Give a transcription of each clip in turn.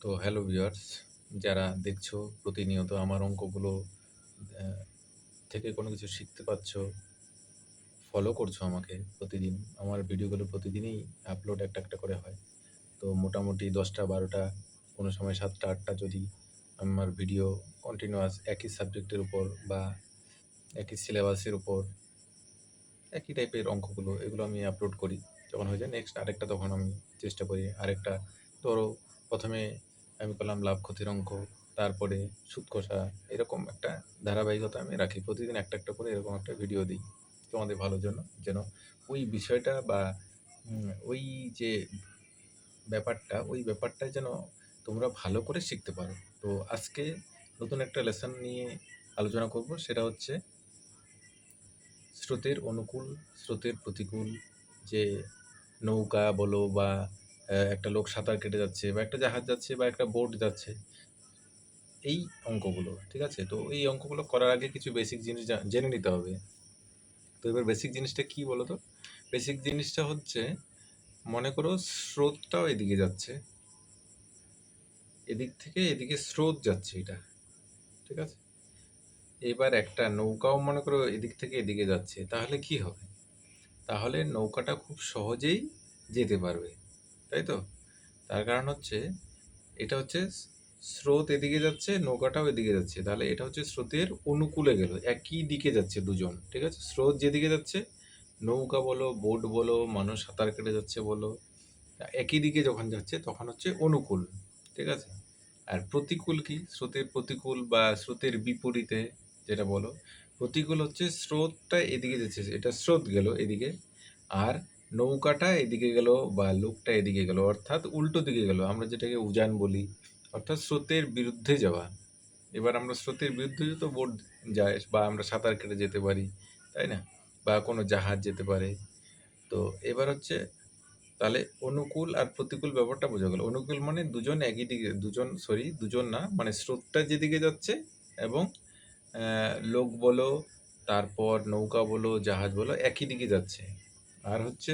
তো hello viewers, যারা দেখছো প্রতিনিয়ত আমার অঙ্কগুলো আহ, থেকে কোনো কিছু শিখতে পারছো, ফলো করছো আমাকে প্রতিদিন। আমার ভিডিওগুলো প্রতিদিনই আপলোড একটা একটা করে হয়। তো মোটামুটি 10টা 12টা, কোনো সময় 7টা 8টা, যদি আমার ভিডিও কন্টিনিউয়াস একই সাবজেক্টের উপর বা একই সিলেবাসের উপর একই টাইপের অঙ্কগুলো এগুলো আমি আপলোড করি। যখন হয়ে যায় নেক্সট আরেকটা, তখন আমি চেষ্টা করি আরেকটা। ধরো, প্রথমে আমি করলাম লাভ ক্ষতির অঙ্ক, তারপরে সুদ কষা, এরকম একটা ধারাবাহিকতা আমি রাখি। প্রতিদিন একটা একটা করে এরকম একটা ভিডিও দিই তোমাদের ভালোর জন্য, যেন ওই বিষয়টা বা ওই যে ওই ব্যাপারটাই যেন তোমরা ভালো করে শিখতে পারো। তো আজকে নতুন একটা লেসন নিয়ে আলোচনা করব, সেটা হচ্ছে স্রোতের অনুকূল, স্রোতের প্রতিকূল। যে নৌকা বলো বা একটা লোক সাঁতার কেটে যাচ্ছে বা একটা জাহাজ যাচ্ছে বা একটা বোট যাচ্ছে, এই অঙ্কগুলো, ঠিক আছে? তো এই অঙ্কগুলো করার আগে কিছু বেসিক জিনিস জেনে নিতে হবে। তো এবার বেসিক জিনিসটা কি বলো তো? বেসিক জিনিসটা হচ্ছে, মনে করো স্রোতটাও এদিকে যাচ্ছে, এদিক থেকে এদিকে স্রোত যাচ্ছে এটা, ঠিক আছে? এবার একটা নৌকাও মনে করো এদিক থেকে এদিকে যাচ্ছে, তাহলে কি হবে? তাহলে নৌকাটা খুব সহজেই যেতে পারবে, তাই তো? তার কারণ হচ্ছে, এটা হচ্ছে স্রোত এদিকে যাচ্ছে, নৌকাটাও এদিকে যাচ্ছে, তাহলে এটা হচ্ছে স্রোতের অনুকূলে গেল, একই দিকে যাচ্ছে দুজন, ঠিক আছে? স্রোত যেদিকে যাচ্ছে, নৌকা বলো, বোট বলো, মানুষ সাঁতার কেটে যাচ্ছে বলো, একই দিকে যখন যাচ্ছে তখন হচ্ছে অনুকূল, ঠিক আছে? আর প্রতিকূল কি? স্রোতের প্রতিকূল বা স্রোতের বিপরীতে যেটা বলো, প্রতিকূল হচ্ছে স্রোতটা এদিকে যাচ্ছে, এটা স্রোত গেল এদিকে, আর নৌকাটা এদিকে গেল বা লোকটা এদিকে গেল, অর্থাৎ উল্টো দিকে গেল, আমরা যেটাকে উজান বলি, অর্থাৎ স্রোতের বিরুদ্ধে যাওয়া। এবার আমরা স্রোতের বিরুদ্ধে তো বোট যায়, বা আমরা সাঁতার কেটে যেতে পারি, তাই না? বা কোনো জাহাজ যেতে পারে। তো এবার হচ্ছে, তাহলে অনুকূল আর প্রতিকূল ব্যাপারটা বোঝা গেল। অনুকূল মানে দুজন একই দিকে, দুজন না, মানে স্রোতটা যেদিকে যাচ্ছে, এবং লোক বলো, তারপর নৌকা বলো, জাহাজ বলো, একই দিকে যাচ্ছে। আর হচ্ছে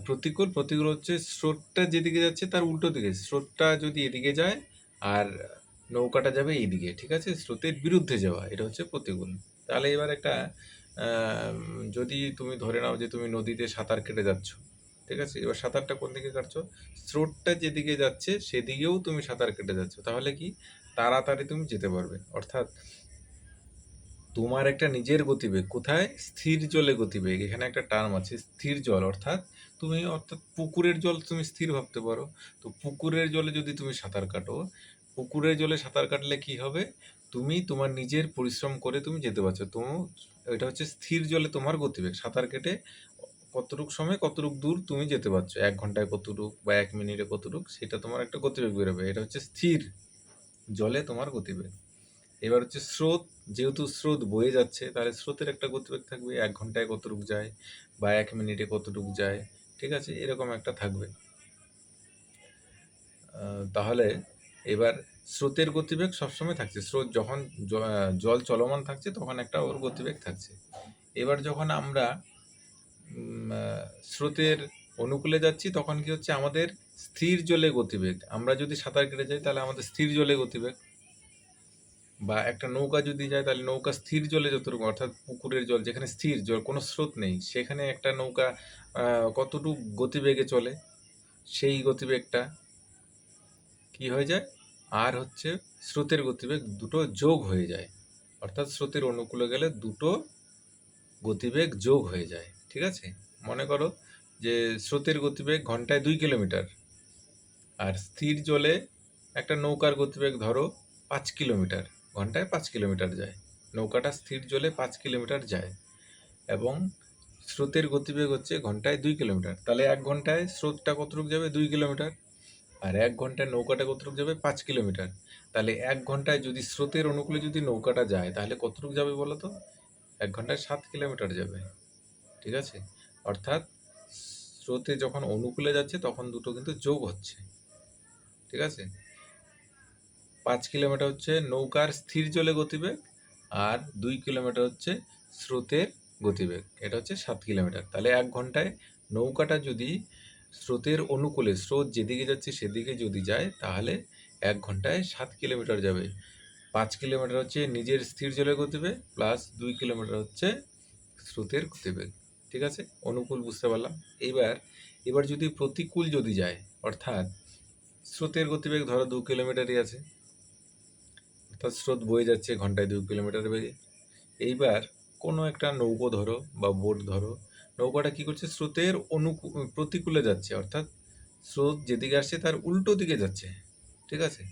প্রতিকূল, প্রতিকূল হচ্ছে স্রোতটা যেদিকে যাচ্ছে তার উল্টো দিকে, স্রোতটা যদি এদিকে যায় আর নৌকাটা যাবে এইদিকে, ঠিক আছে? স্রোতের বিরুদ্ধে যাওয়া, এটা হচ্ছে প্রতিকূল। তাহলে এবার একটা যদি তুমি ধরে নাও যে তুমি নদীতে সাঁতার কেটে যাচ্ছ, ঠিক আছে? এবার সাঁতারটা কোন দিকে কাটছো? স্রোতটা যেদিকে যাচ্ছে সেদিকেও তুমি সাঁতার কেটে যাচ্ছ, তাহলে কি তাড়াতাড়ি তুমি যেতে পারবে। অর্থাৎ তোমার একটা নিজের গতিবেগ কোথায়? স্থির জলে গতিবেগ। এখানে একটা টার্ম আছে স্থির জল, অর্থাৎ পুকুরের জল তুমি স্থির ভাবতে পারো। তো পুকুরের জলে যদি তুমি সাঁতার কাটো, পুকুরের জলে সাঁতার কাটলে কি হবে? তুমি তোমার নিজের পরিশ্রম করে তুমি যেতে পারছো। এটা হচ্ছে স্থির জলে তোমার গতিবেগ। সাঁতার কেটে কতটুক সময় কতটুক দূর তুমি যেতে পারছো, 1 ঘন্টায় কতটুক বা 1 মিনিটে কতটুক, সেটা তোমার একটা গতিবেগ বেরোবে। এটা হচ্ছে স্থির জলে তোমার গতিবেগ। এবার হচ্ছে স্রোত, যেহেতু স্রোত বয়ে যাচ্ছে, তাহলে স্রোতের একটা গতিবেগ থাকবে, 1 ঘন্টায় কতটুক যায় বা 1 মিনিটে কতটুক যায়, ঠিক আছে? এরকম একটা থাকবে। তাহলে এবার স্রোতের গতিবেগ সবসময় থাকছে। স্রোত যখন জল চলমান থাকছে তখন একটা ওর গতিবেগ থাকছে। এবার যখন আমরা স্রোতের অনুকূলে যাচ্ছি, তখন কি হচ্ছে? আমাদের স্থির জলে গতিবেগ। আমরা যদি সাঁতার কেটে যাই তাহলে আমাদের স্থির জলে গতিবেগ, বা একটা নৌকা যদি যায় তাহলে নৌকা স্থির জলে যতটুকু, অর্থাৎ পুকুরের জল যেখানে স্থির জল, কোনো স্রোত নেই, সেখানে একটা নৌকা কতটুকু গতিবেগে চলে, সেই গতিবেগটা কি হয়ে যায়? আর হচ্ছে স্রোতের গতিবেগ দুটো যোগ হয়ে যায়। অর্থাৎ স্রোতের অনুকূলে গেলে দুটো গতিবেগ যোগ হয়ে যায়, ঠিক আছে? মনে করো যে স্রোতের গতিবেগ ঘন্টায় 2 কিলোমিটার, আর স্থির জলে একটা নৌকার গতিবেগ ধরো 5 কিলোমিটার, ঘন্টায় 5 কিলোমিটার যায়। নৌকাটা স্থির জলে 5 কিলোমিটার যায়, এবং স্রোতের গতিবেগ হচ্ছে ঘন্টায় 2 কিলোমিটার। তাহলে 1 ঘন্টায় স্রোতটা কতটুকু যাবে? 2 কিলোমিটার। আর 1 ঘন্টায় নৌকাটা কতটুকু যাবে? 5 কিলোমিটার। তাহলে 1 ঘন্টায় যদি স্রোতের অনুকূলে যদি নৌকাটা যায়, তাহলে কতটুকু যাবে বলো তো? 1 ঘন্টায় 7 কিলোমিটার যাবে, ঠিক আছে? অর্থাৎ স্রোতে যখন অনুকূলে যাচ্ছে তখন দুটো কিন্তু যোগ হচ্ছে, ঠিক আছে? 5 কিলোমিটার হচ্ছে নৌকার স্থির জলে গতিবেগ, আর 2 কিলোমিটার হচ্ছে স্রোতের গতিবেগ, এটা হচ্ছে 7 কিলোমিটার। তাহলে 1 ঘন্টায় নৌকাটা যদি স্রোতের অনুকূলে, স্রোত যেদিকে যাচ্ছে সেদিকে যদি যায় তাহলে 1 ঘন্টায় 7 কিলোমিটার যাবে। 5 কিলোমিটার হচ্ছে নিজের স্থির জলের গতিবেগ প্লাস 2 কিলোমিটার হচ্ছে স্রোতের গতিবেগ। ঠিক আছে, অনুকূল বুঝতে পারলাম। এবার যদি প্রতিকূল যদি যায়, অর্থাৎ স্রোতের গতিবেগ ধরো 2 কিলোমিটারই আছে, অর্থাৎ স্রোত বয়ে যাচ্ছে ঘন্টায় 2 কিলোমিটার বেগে। এইবার কোনো একটা নৌকো ধরো বা বোট ধরো, নৌকাটা কি করছে, স্রোতের প্রতিকূলে যাচ্ছে, অর্থাৎ স্রোত যেদিকে আসছে তার উল্টো দিকে যাচ্ছে। ঠিক আছে,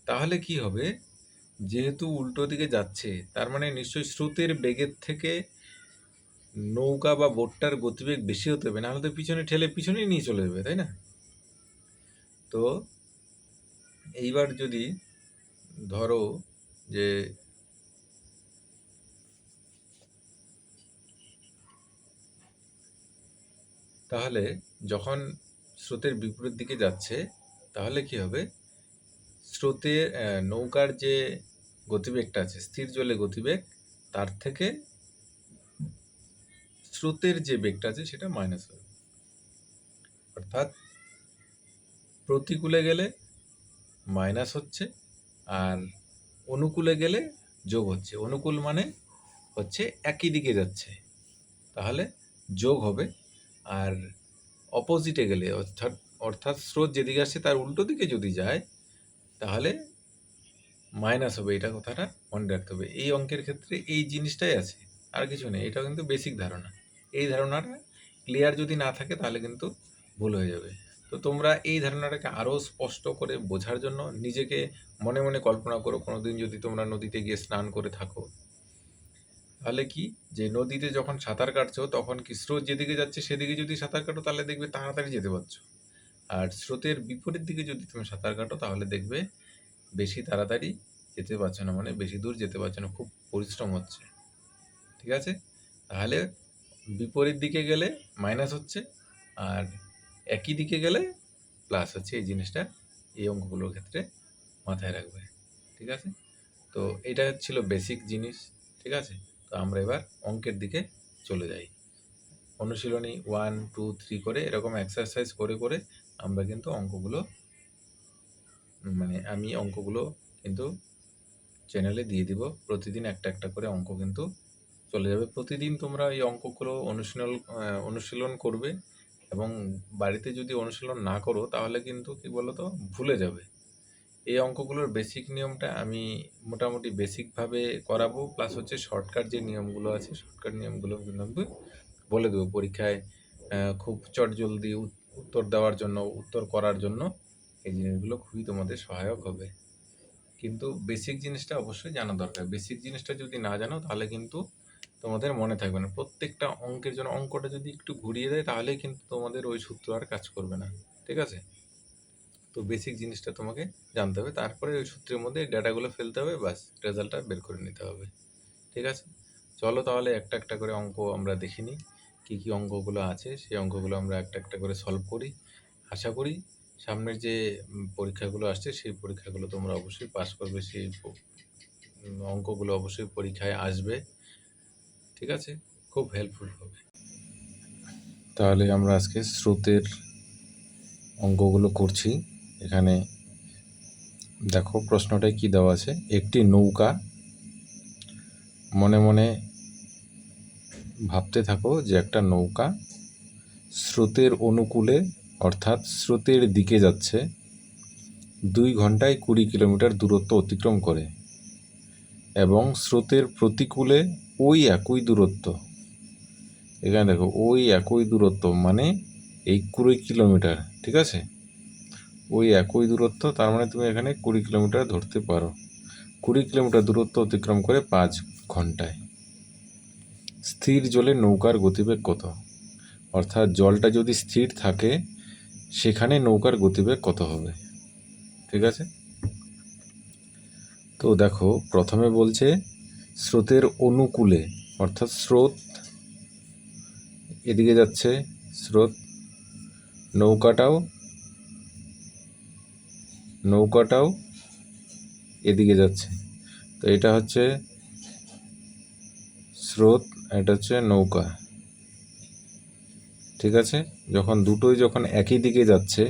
তাহলে কি হবে, যেহেতু উল্টো দিকে যাচ্ছে তার মানে নিশ্চয়ই স্রোতের বেগের থেকে নৌকা বা বোটটার গতিবেগ বেশি হতে হবে, নাহলে তো পিছনে ঠেলে পিছনেই নিয়ে চলে যাবে, তাই না? তো এইবার যদি ধরো যে তাহলে যখন স্রোতের বিপরীত দিকে যাচ্ছে তাহলে কি হবে, স্রোতের নৌকার যে গতিবেগটা আছে, স্থির জলে গতিবেগ, তার থেকে স্রোতের যে বেগটা আছে সেটা মাইনাস হবে। অর্থাৎ প্রতিকূলে গেলে মাইনাস হচ্ছে আর অনুকূলে গেলে যোগ হচ্ছে। অনুকূল মানে হচ্ছে একই দিকে যাচ্ছে, তাহলে যোগ হবে। আর অপোজিটে গেলে, অর্থাৎ অর্থাৎ স্রোত যেদিকে আসছে তার উল্টো দিকে যদি যায় তাহলে মাইনাস হবে। এটা কথাটা মনে রাখতে হবে। এই অঙ্কের ক্ষেত্রে এই জিনিসটাই আছে, আর কিছু নেই। এটা কিন্তু বেসিক ধারণা। এই ধারণাটা ক্লিয়ার যদি না থাকে তাহলে কিন্তু ভুল হয়ে যাবে। তো তোমরা এই ধারণাটাকে আরও স্পষ্ট করে বোঝার জন্য নিজেকে মনে মনে কল্পনা করো, কোনোদিন যদি তোমরা নদীতে গিয়ে স্নান করে থাকো, তাহলে কি, যে নদীতে যখন সাঁতার কাটছো তখন কি স্রোত যেদিকে যাচ্ছে সেদিকে যদি সাঁতার কাটো তাহলে দেখবে তাড়াতাড়ি যেতে পারছো। আর স্রোতের বিপরীত দিকে যদি তুমি সাঁতার কাটো তাহলে দেখবে বেশি তাড়াতাড়ি যেতে পারছো না, মানে বেশি দূর যেতে পারছো না, খুব পরিশ্রম হচ্ছে। ঠিক আছে, তাহলে বিপরীত দিকে গেলে মাইনাস হচ্ছে আর একই দিকে গেলে প্লাস হচ্ছে। এই জিনিসটা এই অঙ্কগুলোর ক্ষেত্রে মাথায় রাখবে। ঠিক আছে, তো এটা ছিল বেসিক জিনিস। ঠিক আছে, তো আমরা এবার অঙ্কের দিকে চলে যাই। অনুশীলনী 1, 2, 3 করে এরকম এক্সারসাইজ করে করে আমরা কিন্তু অঙ্কগুলো, মানে আমি অঙ্কগুলো কিন্তু চ্যানেলে দিয়ে দিব। প্রতিদিন একটা একটা করে অঙ্ক কিন্তু চলে যাবে। প্রতিদিন তোমরা এই অঙ্কগুলো অনুশীলন করবে, এবং বাড়িতে যদি অনুশীলন না করো তাহলে কিন্তু কি বলতো, ভুলে যাবে। এই অঙ্কগুলোর বেসিক নিয়মটা আমি মোটামুটি বেসিকভাবে করাবো, প্লাস হচ্ছে শর্টকাট যে নিয়মগুলো আছে শর্টকাট নিয়মগুলো কিন্তু বলে দেবো পরীক্ষায় খুব চটজলদি উত্তর দেওয়ার জন্য, উত্তর করার জন্য এই জিনিসগুলো খুবই তোমাদের সহায়ক হবে। কিন্তু বেসিক জিনিসটা অবশ্যই জানা দরকার। বেসিক জিনিসটা যদি না জানো তাহলে কিন্তু তোমাদের মনে থাকবে না। প্রত্যেকটা অঙ্কের জন্য অঙ্কটা যদি একটু ঘুরিয়ে দেয় তাহলেই কিন্তু তোমাদের ওই সূত্র আর কাজ করবে না। ঠিক আছে, তো বেসিক জিনিসটা তোমাকে জানতে হবে, তারপরে ওই সূত্রের মধ্যে ডেটাগুলো ফেলতে হবে, বাস রেজাল্টটা বের করে নিতে হবে। ঠিক আছে, চলো তাহলে একটা একটা করে অঙ্ক আমরা দেখে নিই। কী কী অঙ্কগুলো আছে সেই অঙ্কগুলো আমরা একটা একটা করে সলভ করি। আশা করি সামনের যে পরীক্ষাগুলো আসছে সেই পরীক্ষাগুলো তোমরা অবশ্যই পাস করবে, সেই অঙ্কগুলো অবশ্যই পরীক্ষায় আসবে। ঠিক আছে, খুব হেল্পফুল হবে। তাহলে আমরা আজকে স্রোতের অঙ্কগুলো করছি। এখানে দেখো প্রশ্নটায় কি দেওয়া আছে, একটি নৌকা, মনে মনে ভাবতে থাকো যে একটা নৌকা স্রোতের অনুকূলে অর্থাৎ স্রোতের দিকে যাচ্ছে, 2 ঘন্টায় 20 কিলোমিটার দূরত্ব অতিক্রম করে, এবং স্রোতের প্রতিকূলে ওই একই দূরত্ব, এখানে দেখো ওই একই দূরত্ব মানে এই 20 কিলোমিটার। ঠিক আছে, ওই একই দূরত্ব, তার মানে তুমি এখানে 20 কিলোমিটার ধরতে পারো। 20 কিলোমিটার দূরত্ব অতিক্রম করে 5 ঘন্টায়। স্থির জলে নৌকার গতিবেগ কত? অর্থাৎ জলটা যদি স্থির থাকে সেখানে নৌকার গতিবেগ কত হবে? ঠিক আছে, তো দেখো প্রথমে বলছে স্রোতের অনুকূলে, অর্থাৎ স্রোত এদিকে যাচ্ছে, স্রোত নৌকাটাও এদিকে যাচ্ছে। তো এটা হচ্ছে স্রোত, এটা হচ্ছে নৌকা। ঠিক আছে, যখন দুটোই যখন একই দিকে যাচ্ছে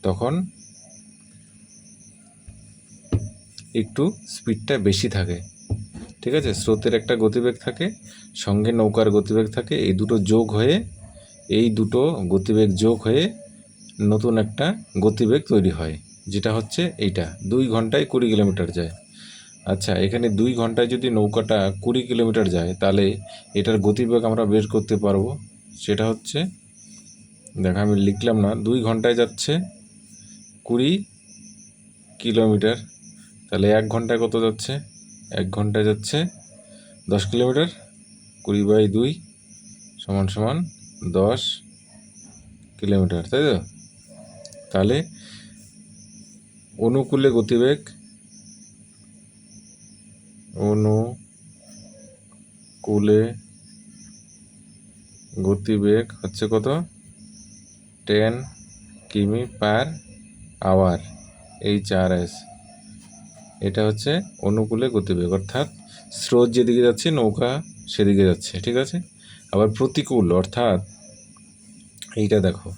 তখন একটু স্পিডটা বেশি থাকে। ঠিক আছে, স্রোতের একটা গতিবেগ থাকে, সঙ্গে নৌকার গতিবেগ থাকে, এই দুটো যোগ হয়ে নতুন একটা গতিবেগ তৈরি হয়, যেটা হচ্ছে এইটা 2 ঘন্টায় 20 কিলোমিটার যায়। আচ্ছা, এখানে 2 ঘন্টায় যদি নৌকাটা 20 কিলোমিটার যায়, তাহলে এটার গতিবেগ আমরা বের করতে পারবো। সেটা হচ্ছে, দেখা আমি লিখলাম না, 2 ঘন্টায় যাচ্ছে 20 কিলোমিটার, তাহলে 1 ঘন্টায় কত যাচ্ছে? 1 ঘন্টায় যাচ্ছে 10 কিলোমিটার, 20/2 সমান সমান 10 কিলোমিটার, তাই তো? তাহলে অনুকূলে গতিবেগ হচ্ছে কত? 10 কিমি পার আওয়ার, HRS। এটা হচ্ছে অনুকূলে গতিবেগ, অর্থাৎ স্রোত যেদিকে যাচ্ছে নৌকা সেদিকে যাচ্ছে। ঠিক আছে, আবার প্রতিকূল অর্থাৎ এইটা দেখো,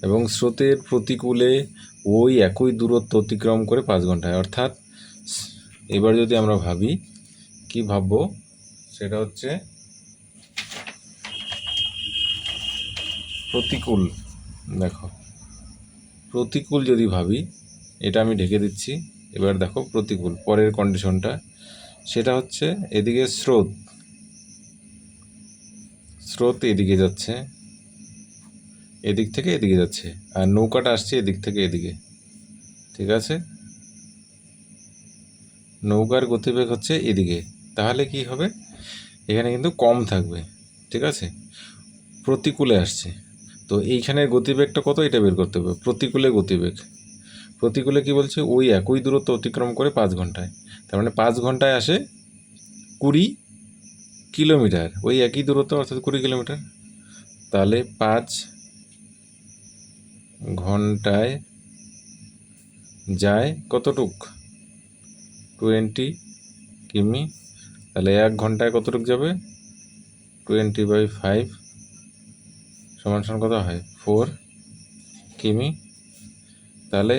এবং স্রোতের প্রতিকূলে ওই একই দূরত্ব অতিক্রম করে 5 ঘন্টায়। অর্থাৎ এবার যদি আমরা ভাবি, কি ভাববো, সেটা হচ্ছে প্রতিকূল। দেখো, প্রতিকূল যদি ভাবি, এটা আমি ঢেকে দিচ্ছি। এবার দেখো প্রতিকূল, পরের কন্ডিশনটা, সেটা হচ্ছে এদিকে স্রোত এদিকে যাচ্ছে, এদিক থেকে এদিকে যাচ্ছে, আর নৌকাটা আসছে এদিক থেকে এদিকে। ঠিক আছে, নৌকার গতিবেগ হচ্ছে এদিকে, তাহলে কি হবে? এখানে কিন্তু কম থাকবে। ঠিক আছে, প্রতিকূলে আসছে, তো এইখানের গতিবেগটা কত, এটা বের করতে হবে। প্রতিকূলে কি বলছে? ওই একই দূরত্ব অতিক্রম করে 5 ঘন্টায়, তার মানে 5 ঘন্টায় আসে 20 কিলোমিটার, ওই একই দূরত্ব অর্থাৎ 20 কিলোমিটার। তাহলে 5 ঘন্টায় যায় কতটুক? 20 কিমি। তাহলে 1 ঘন্টায় কতটুক যাবে? 20/5 সমান কত হয়? 4 কিমি। তাহলে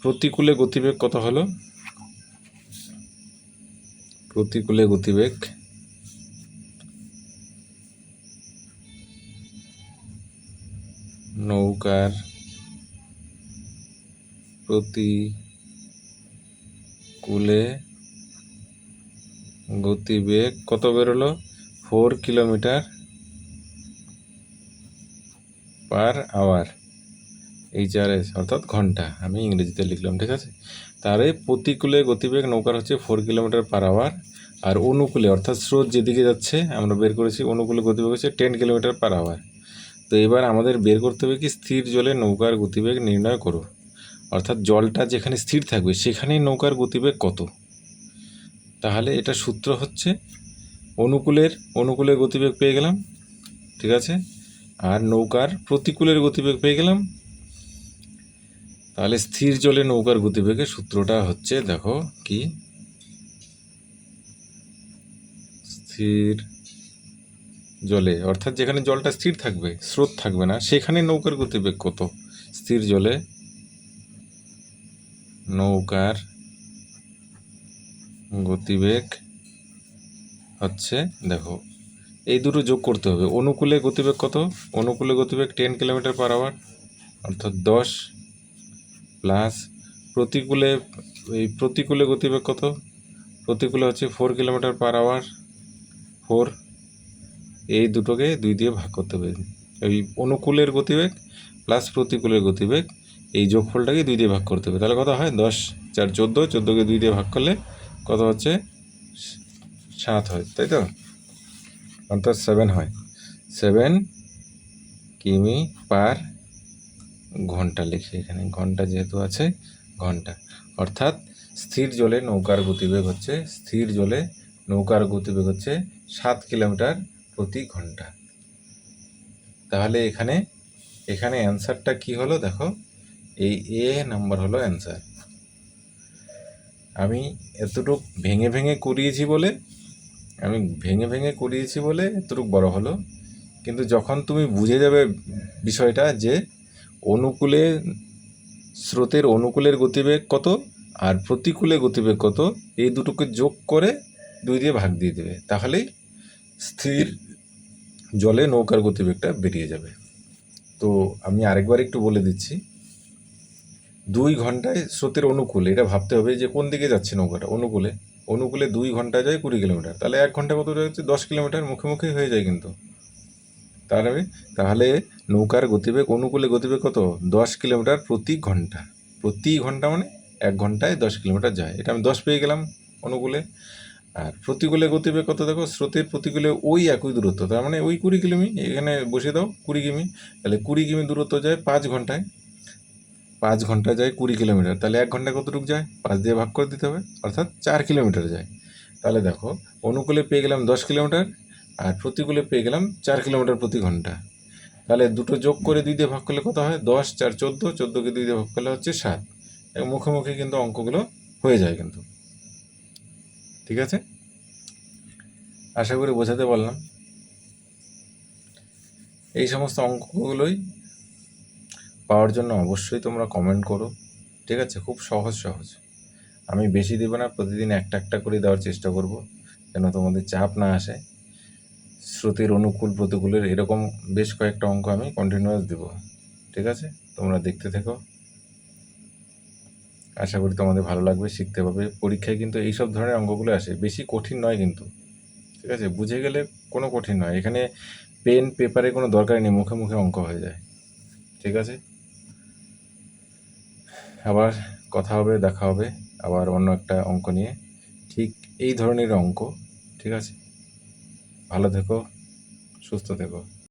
প্রতিকূলে গতিবেগ কত হলো? প্রতিকূলে গতিবেগ নৌকার প্রতিকূলে গতিবেগ কত বেরোলো? 4 কিলোমিটার পার আওয়ার, HRS, অর্থাৎ ঘন্টা। আমি ইংরেজিতে লিখলাম। ঠিক আছে, তাহলে প্রতিকূলে গতিবেগ নৌকার হচ্ছে 4 কিলোমিটার পার আওয়ার, আর অনুকূলে অর্থাৎ স্রোত যেদিকে যাচ্ছে আমরা বের করেছি, অনুকূলে গতিবেগ হচ্ছে 10 কিলোমিটার পার আওয়ার। তো এবার আমাদের বের করতে হবে কি, স্থির জলে নৌকার গতিবেগ নির্ণয় করো। অর্থাৎ জলটা যেখানে স্থির থাকবে সেখানেই নৌকার গতিবেগ কত। তাহলে এটা সূত্র হচ্ছে, অনুকূলের গতিবেগ পেয়ে গেলাম। ঠিক আছে, আর নৌকার প্রতিকূলের গতিবেগ পেয়ে গেলাম। তাহলে স্থির জলে নৌকার গতিবেগের সূত্রটা হচ্ছে, দেখো কি, স্থির জলে অর্থাৎ যেখানে জলটা স্থির থাকবে, স্রোত থাকবে না, সেখানে নৌকার গতিবেগ কত? স্থির জলে নৌকার গতিবেগ হচ্ছে, দেখো এই দুটো যোগ করতে হবে। অনুকূলে গতিবেগ কত? অনুকূলে গতিবেগ 10 কিলোমিটার পার আওয়ার, অর্থাৎ 10, প্লাস প্রতিকূলে গতিবেগ কত? প্রতিকূলে হচ্ছে 4 কিলোমিটার পার আওয়ার, 4, এই দুটোকে 2 দিয়ে ভাগ করতে হবে। ওই অনুকূলের গতিবেগ প্লাস প্রতিকূলের গতিবেগ, এই যোগফলটাকে 2 দিয়ে ভাগ করতে হবে। তাহলে কত হয়? 10 4 14, 14কে 2 দিয়ে ভাগ করলে কত হচ্ছে? 7 হয়, তাই তো? অর্থাৎ 7 হয়, 7 কিমি পার ঘন্টা। লিখি এখানে, ঘন্টা যেহেতু আছে, ঘন্টা। অর্থাৎ স্থির জলে নৌকার গতিবেগ হচ্ছে 7 কিলোমিটার প্রতি ঘন্টা। তাহলে এখানে অ্যান্সারটা কি হলো? দেখো, এই এ নাম্বার হলো অ্যান্সার। আমি এতটুক ভেঙে ভেঙে করিয়েছি বলে এতটুক বড় হলো, কিন্তু যখন তুমি বুঝে যাবে বিষয়টা যে অনুকূলে স্রোতের অনুকূলের গতিবেগ কত আর প্রতিকূলে গতিবেগ কত, এই দুটোকে যোগ করে 2 দিয়ে ভাগ দিয়ে দেবে, তাহলেই স্থির জলে নৌকার গতিবেগটা বেরিয়ে যাবে। তো আমি আরেকবার একটু বলে দিচ্ছি, 2 ঘন্টায় স্রোতের অনুকূলে, এটা ভাবতে হবে যে কোন দিকে যাচ্ছে নৌকাটা, অনুকূলে। অনুকূলে 2 ঘন্টা যায় 20 কিলোমিটার, তাহলে 1 ঘন্টা কত যাচ্ছে? 10 কিলোমিটার, মুখে মুখেই হয়ে যায় কিন্তু। তাহলে নৌকার গতিবেগ, অনুকূলে গতিবেগ কত? 10 কিলোমিটার প্রতি ঘন্টা। প্রতি ঘন্টা মানে 1 ঘন্টায় 10 কিলোমিটার যায়, এটা আমি 10 পেয়ে গেলাম অনুকূলে। আর প্রতিকূলে গতিবেগ কত দেখো, স্রোতের প্রতিকূলে ওই একই দূরত্ব, তার মানে ওই 20 কিমি, এখানে বসে দাও 20 কিমি, তাহলে 20 কিমি দূরত্ব যায় 5 ঘন্টায়। 5 ঘন্টা যায় 20 কিলোমিটার, তাহলে 1 ঘন্টায় কতটুকু যায়? 5 দিয়ে ভাগ করে দিতে হবে, অর্থাৎ 4 কিলোমিটার যায়। তাহলে দেখো, অনুকূলে পেয়ে গেলাম 10 কিলোমিটার আর প্রতিকূলে পেয়ে গেলাম 4 কিলোমিটার প্রতি ঘন্টা। তাহলে দুটো যোগ করে 2 দিয়ে ভাগ করলে কত হয়? 10 4 14, 14কে 2 দিয়ে ভাগ করলে হচ্ছে 7। মুখে মুখে কিন্তু অঙ্কগুলো হয়ে যায় কিন্তু। ঠিক আছে, আশা করি বোঝাতে পারলাম। এই সমস্ত অঙ্কগুলোই পাওয়ার জন্য অবশ্যই তোমরা কমেন্ট করো। ঠিক আছে, খুব সহজ সহজ, আমি বেশি দেবো না, প্রতিদিন একটা একটা করে দেওয়ার চেষ্টা করব, যেন তোমাদের চাপ না আসে। স্রোতের অনুকূল প্রতিকূলের এরকম বেশ কয়েকটা অঙ্ক আমি কন্টিনিউয়াস দেবো। ঠিক আছে, তোমরা দেখতে থেকো, আশা করি তোমাদের ভালো লাগবে, শিখতে পাবে। পরীক্ষায় কিন্তু এইসব ধরনের অঙ্কগুলো আসে, বেশি কঠিন নয় কিন্তু। ঠিক আছে, বুঝে গেলে কোনো কঠিন নয়, এখানে পেন পেপারে কোনো দরকার নেই, মুখে মুখে অঙ্ক হয়ে যায়। ঠিক আছে, আবার কথা হবে, দেখা হবে আবার অন্য একটা অঙ্ক নিয়ে, ঠিক এই ধরনের অঙ্ক। ঠিক আছে, ভালো থেকো, সুস্থ থেকো।